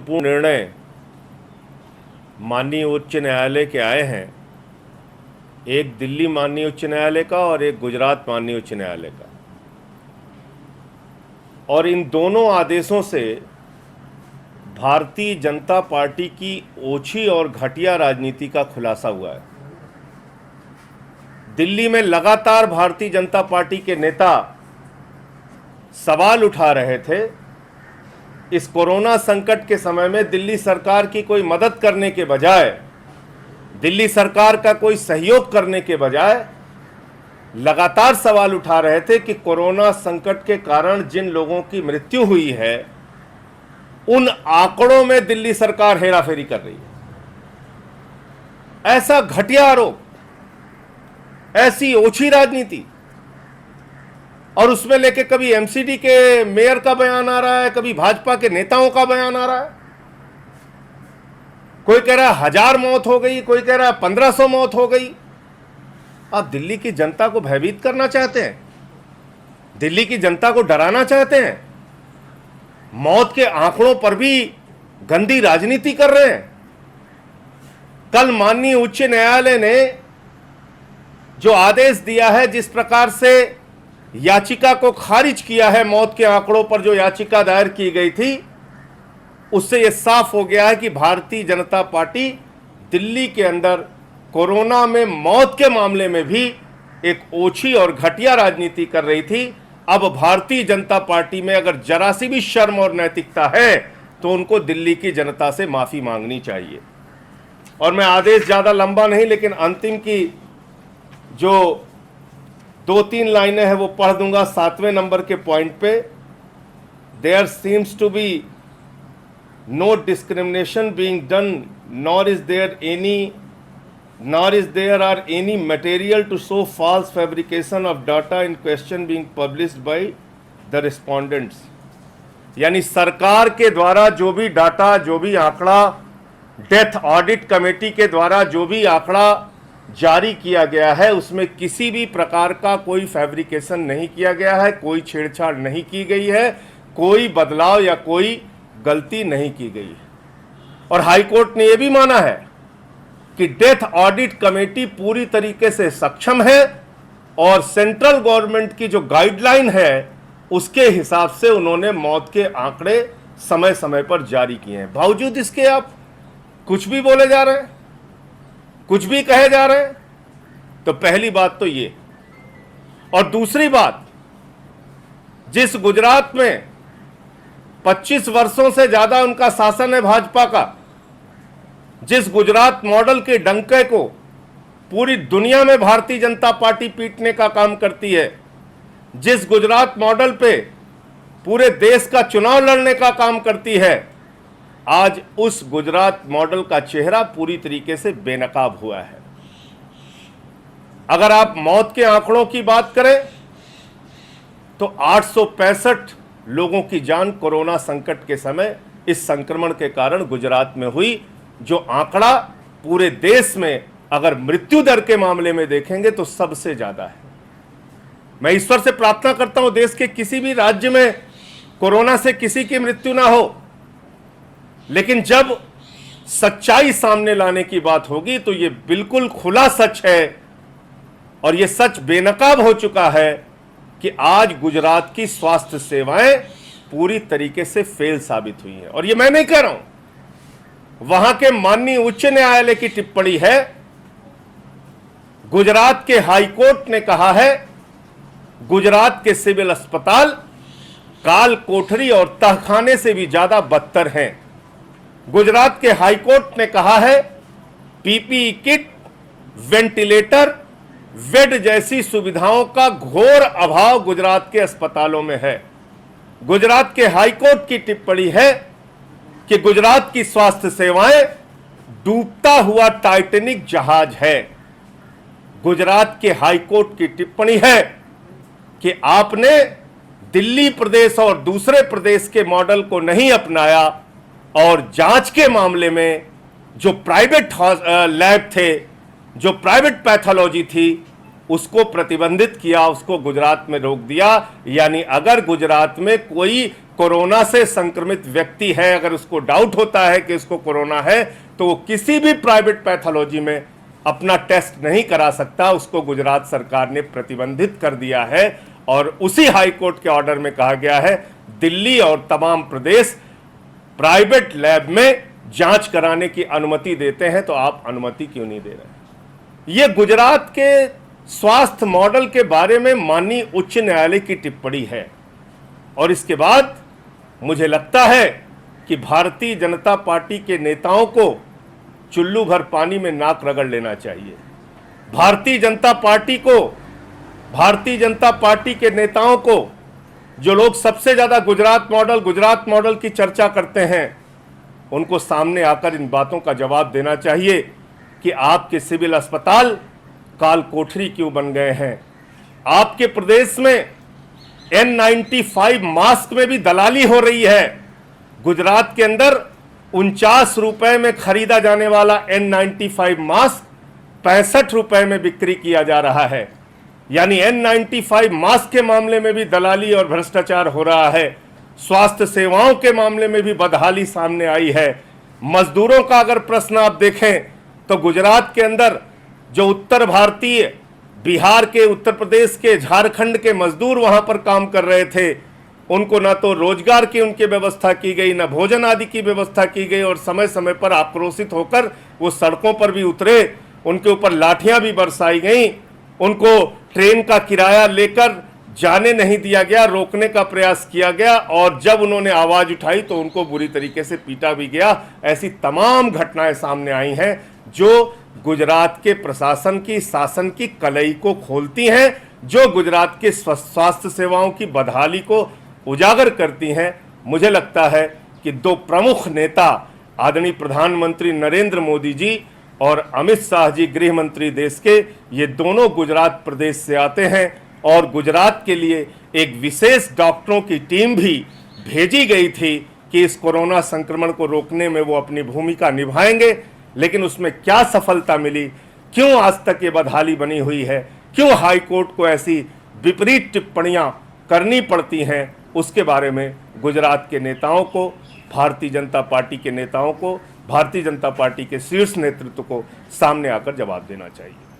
महत्वपूर्ण निर्णय माननीय उच्च न्यायालय के आए हैं, एक दिल्ली माननीय उच्च न्यायालय का और एक गुजरात माननीय उच्च न्यायालय का। और इन दोनों आदेशों से भारतीय जनता पार्टी की ओछी और घटिया राजनीति का खुलासा हुआ है। दिल्ली में लगातार भारतीय जनता पार्टी के नेता सवाल उठा रहे थे, इस कोरोना संकट के समय में दिल्ली सरकार की कोई मदद करने के बजाय, दिल्ली सरकार का कोई सहयोग करने के बजाय लगातार सवाल उठा रहे थे कि कोरोना संकट के कारण जिन लोगों की मृत्यु हुई है उन आंकड़ों में दिल्ली सरकार हेराफेरी कर रही है। ऐसा घटिया आरोप, ऐसी ओछी राजनीति, और उसमें लेके कभी एमसीडी के मेयर का बयान आ रहा है, कभी भाजपा के नेताओं का बयान आ रहा है। कोई कह रहा है 1000 मौत हो गई, कोई कह रहा है 1500 मौत हो गई। आप दिल्ली की जनता को भयभीत करना चाहते हैं, दिल्ली की जनता को डराना चाहते हैं, मौत के आंकड़ों पर भी गंदी राजनीति कर रहे हैं। कल माननीय उच्च न्यायालय ने जो आदेश दिया है, जिस प्रकार से याचिका को खारिज किया है, मौत के आंकड़ों पर जो याचिका दायर की गई थी, उससे यह साफ हो गया है कि भारतीय जनता पार्टी दिल्ली के अंदर कोरोना में मौत के मामले में भी एक ओछी और घटिया राजनीति कर रही थी। अब भारतीय जनता पार्टी में अगर जरा सी भी शर्म और नैतिकता है तो उनको दिल्ली की जनता से माफी मांगनी चाहिए। और मैं आदेश ज्यादा लंबा नहीं, लेकिन अंतिम की जो 2-3 लाइनें हैं वो पढ़ दूंगा। 7वें नंबर के पॉइंट पे, there seems to be no discrimination being done, nor is there are any material to show false fabrication of data in question being published by the respondents। यानी सरकार के द्वारा जो भी डाटा, जो भी आंकड़ा, डेथ ऑडिट कमेटी के द्वारा जो भी आंकड़ा जारी किया गया है, उसमें किसी भी प्रकार का कोई फैब्रिकेशन नहीं किया गया है, कोई छेड़छाड़ नहीं की गई है, कोई बदलाव या कोई गलती नहीं की गई है। और हाईकोर्ट ने यह भी माना है कि डेथ ऑडिट कमेटी पूरी तरीके से सक्षम है और सेंट्रल गवर्नमेंट की जो गाइडलाइन है उसके हिसाब से उन्होंने मौत के आंकड़े समय समय पर जारी किए हैं। बावजूद इसके आप कुछ भी बोले जा रहे हैं, कुछ भी कहे जा रहे हैं। तो पहली बात तो ये, और दूसरी बात, जिस गुजरात में 25 वर्षों से ज्यादा उनका शासन है भाजपा का, जिस गुजरात मॉडल के डंके को पूरी दुनिया में भारतीय जनता पार्टी पीटने का काम करती है, जिस गुजरात मॉडल पे पूरे देश का चुनाव लड़ने का काम करती है, आज उस गुजरात मॉडल का चेहरा पूरी तरीके से बेनकाब हुआ है। अगर आप मौत के आंकड़ों की बात करें तो 865 लोगों की जान कोरोना संकट के समय इस संक्रमण के कारण गुजरात में हुई, जो आंकड़ा पूरे देश में अगर मृत्यु दर के मामले में देखेंगे तो सबसे ज्यादा है। मैं ईश्वर से प्रार्थना करता हूं देश के किसी भी राज्य में कोरोना से किसी की मृत्यु ना हो, लेकिन जब सच्चाई सामने लाने की बात होगी तो यह बिल्कुल खुला सच है, और यह सच बेनकाब हो चुका है कि आज गुजरात की स्वास्थ्य सेवाएं पूरी तरीके से फेल साबित हुई हैं। और यह मैं नहीं कह रहा हूं, वहां के माननीय उच्च न्यायालय की टिप्पणी है। गुजरात के हाई कोर्ट ने कहा है गुजरात के सिविल अस्पताल काल कोठरी और तहखाने से भी ज्यादा बदतर हैं। गुजरात के हाई कोर्ट ने कहा है पीपीई किट, वेंटिलेटर, बेड जैसी सुविधाओं का घोर अभाव गुजरात के अस्पतालों में है। गुजरात के हाई कोर्ट की टिप्पणी है कि गुजरात की स्वास्थ्य सेवाएं डूबता हुआ टाइटैनिक जहाज है। गुजरात के हाई कोर्ट की टिप्पणी है कि आपने दिल्ली प्रदेश और दूसरे प्रदेश के मॉडल को नहीं अपनाया और जांच के मामले में जो प्राइवेट लैब थे, जो प्राइवेट पैथोलॉजी थी, उसको प्रतिबंधित किया, उसको गुजरात में रोक दिया। यानी अगर गुजरात में कोई कोरोना से संक्रमित व्यक्ति है, अगर उसको डाउट होता है कि उसको कोरोना है, तो वो किसी भी प्राइवेट पैथोलॉजी में अपना टेस्ट नहीं करा सकता। उसको गुजरात सरकार ने प्रतिबंधित कर दिया है और उसी हाई कोर्ट के ऑर्डर में कहा गया है दिल्ली और तमाम प्रदेश प्राइवेट लैब में जांच कराने की अनुमति देते हैं, तो आप अनुमति क्यों नहीं दे रहे? यह गुजरात के स्वास्थ्य मॉडल के बारे में माननीय उच्च न्यायालय की टिप्पणी है। और इसके बाद मुझे लगता है कि भारतीय जनता पार्टी के नेताओं को चुल्लू भर पानी में नाक रगड़ लेना चाहिए। भारतीय जनता पार्टी के नेताओं को, जो लोग सबसे ज्यादा गुजरात मॉडल की चर्चा करते हैं, उनको सामने आकर इन बातों का जवाब देना चाहिए कि आपके सिविल अस्पताल काल कोठरी क्यों बन गए हैं। आपके प्रदेश में N95 मास्क में भी दलाली हो रही है। गुजरात के अंदर 49 रुपए में खरीदा जाने वाला N95 मास्क 65 रुपए में बिक्री किया जा रहा है। यानी N95 मास्क के मामले में भी दलाली और भ्रष्टाचार हो रहा है। स्वास्थ्य सेवाओं के मामले में भी बदहाली सामने आई है। मजदूरों का अगर प्रश्न आप देखें तो गुजरात के अंदर जो उत्तर भारतीय, बिहार के, उत्तर प्रदेश के, झारखंड के मजदूर वहां पर काम कर रहे थे, उनको ना तो रोजगार की उनकी व्यवस्था की गई, ना भोजन आदि की व्यवस्था की गई और समय समय पर आक्रोशित होकर वो सड़कों पर भी उतरे, उनके ऊपर लाठियां भी बरसाई गई, उनको ट्रेन का किराया लेकर जाने नहीं दिया गया, रोकने का प्रयास किया गया और जब उन्होंने आवाज उठाई तो उनको बुरी तरीके से पीटा भी गया। ऐसी तमाम घटनाएं सामने आई हैं जो गुजरात के प्रशासन की, शासन की कलई को खोलती हैं, जो गुजरात के स्वास्थ्य सेवाओं की बदहाली को उजागर करती हैं। मुझे लगता है कि दो प्रमुख नेता आदरणीय प्रधानमंत्री नरेंद्र मोदी जी और अमित शाह जी गृह मंत्री देश के, ये दोनों गुजरात प्रदेश से आते हैं और गुजरात के लिए एक विशेष डॉक्टरों की टीम भी भेजी गई थी कि इस कोरोना संक्रमण को रोकने में वो अपनी भूमिका निभाएंगे। लेकिन उसमें क्या सफलता मिली, क्यों आज तक ये बदहाली बनी हुई है, क्यों हाई कोर्ट को ऐसी विपरीत टिप्पणियां करनी पड़ती हैं, उसके बारे में गुजरात के नेताओं को, भारतीय जनता पार्टी के नेताओं को, भारतीय जनता पार्टी के शीर्ष नेतृत्व को सामने आकर जवाब देना चाहिए।